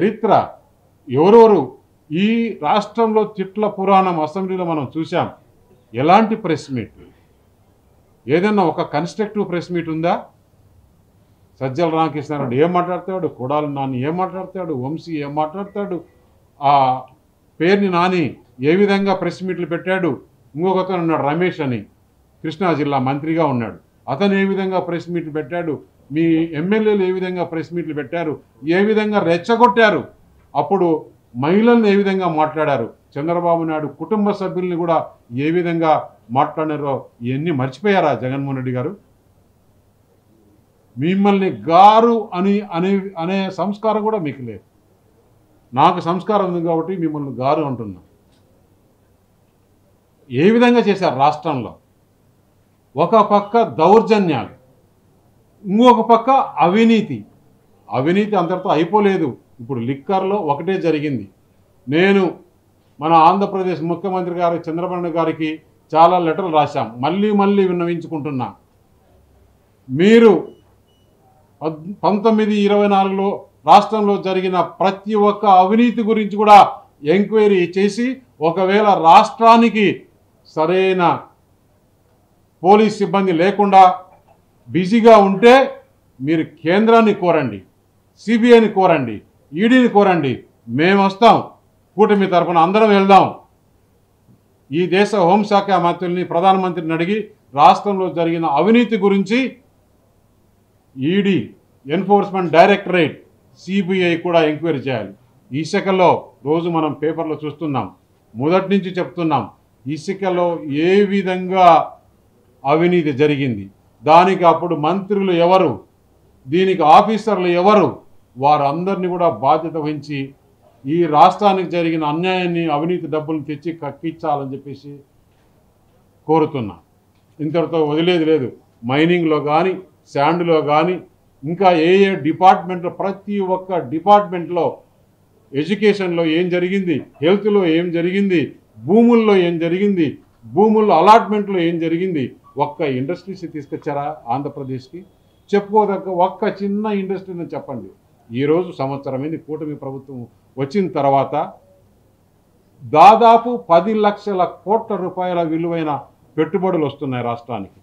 చరిత్ర ఎవరెవరు ఈ రాష్ట్రంలో తిట్ల పురాణం అసెంబ్లీలో మనం చూసాం. ఎలాంటి ప్రెస్ మీట్, ఏదన్నా ఒక కన్స్ట్రక్టివ్ ప్రెస్ మీట్ ఉందా? సజ్జల రామకృష్ణారెడ్డి ఏం మాట్లాడతాడు, కొడాలి నాని ఏం మాట్లాడతాడు, వంశీ ఏం మాట్లాడతాడు, ఆ పేరుని నాని ఏ విధంగా ప్రెస్ మీట్లు పెట్టాడు, ఇంకొకతను ఉన్నాడు రమేష్ అని కృష్ణా జిల్లా మంత్రిగా ఉన్నాడు, అతను ఏ విధంగా ప్రెస్ మీట్లు పెట్టాడు, మీ ఎమ్మెల్యేలు ఏ విధంగా ప్రెస్ మీట్లు పెట్టారు, ఏ విధంగా రెచ్చగొట్టారు, అప్పుడు మహిళలను ఏ విధంగా మాట్లాడారు, చంద్రబాబు నాయుడు కుటుంబ సభ్యుల్ని కూడా ఏ విధంగా మాట్లాడారో ఇవన్నీ మర్చిపోయారా జగన్మోహన్ రెడ్డి గారు? మిమ్మల్ని గారు అనే సంస్కారం కూడా మీకు లేదు. నాకు సంస్కారం ఉంది కాబట్టి మిమ్మల్ని గారు అంటున్నా. ఏ విధంగా చేశారు రాష్ట్రంలో? ఒక పక్క దౌర్జన్యాలు, ఇంకొక పక్క అవినీతి. అవినీతి అంతటితో అయిపోలేదు. ఇప్పుడు లిక్కర్లో ఒకటే జరిగింది. నేను మన ఆంధ్రప్రదేశ్ ముఖ్యమంత్రి గారు చంద్రబాబు నాయుడు గారికి చాలా లెటర్లు రాశాం, మళ్ళీ విన్నవించుకుంటున్నా. మీరు 1924లో రాష్ట్రంలో జరిగిన ప్రతి ఒక్క అవినీతి గురించి కూడా ఎంక్వైరీ చేసి, ఒకవేళ రాష్ట్రానికి సరైన పోలీస్ సిబ్బంది లేకుండా బిజీగా ఉంటే మీరు కేంద్రాన్ని కోరండి, సిబిఐని కోరండి, ఈడీని కోరండి, మేము వస్తాం, కూటమి తరఫున అందరం వెళ్దాం. ఈ దేశ హోంశాఖ మంత్రుల్ని, ప్రధానమంత్రిని అడిగి రాష్ట్రంలో జరిగిన అవినీతి గురించి ఈడీ, ఎన్ఫోర్స్మెంట్ డైరెక్టరేట్, సిబిఐ కూడా ఎంక్వైరీ చేయాలి. ఇసుకలో రోజు మనం పేపర్లో చూస్తున్నాం, మొదటి నుంచి చెప్తున్నాం, ఇసుకలో ఏ విధంగా అవినీతి జరిగింది, దానికి అప్పుడు మంత్రులు ఎవరు, దీనికి ఆఫీసర్లు ఎవరు, వారందరినీ కూడా బాధ్యత వహించి ఈ రాష్ట్రానికి జరిగిన అన్యాయాన్ని, అవినీతి డబ్బులను తెచ్చి కక్కించాలని చెప్పేసి కోరుతున్నా. ఇంతటితో వదిలేది లేదు. మైనింగ్లో కానీ, శాండ్లో కానీ, ఇంకా ఏ డిపార్ట్మెంట్లో, ప్రతి ఒక్క డిపార్ట్మెంట్లో, ఎడ్యుకేషన్లో ఏం జరిగింది, హెల్త్లో ఏం జరిగింది, భూముల్లో ఏం జరిగింది, భూముల్లో అలాట్మెంట్లో ఏం జరిగింది, ఒక్క ఇండస్ట్రీస్ తీసుకొచ్చారా ఆంధ్రప్రదేశ్కి? చెప్పుకోదగ్గ ఒక్క చిన్న ఇండస్ట్రీని చెప్పండి. ఈరోజు సంవత్సరమైంది కూటమి ప్రభుత్వం వచ్చిన తర్వాత దాదాపు 10 లక్షల కోట్ల రూపాయల విలువైన పెట్టుబడులు వస్తున్నాయి రాష్ట్రానికి.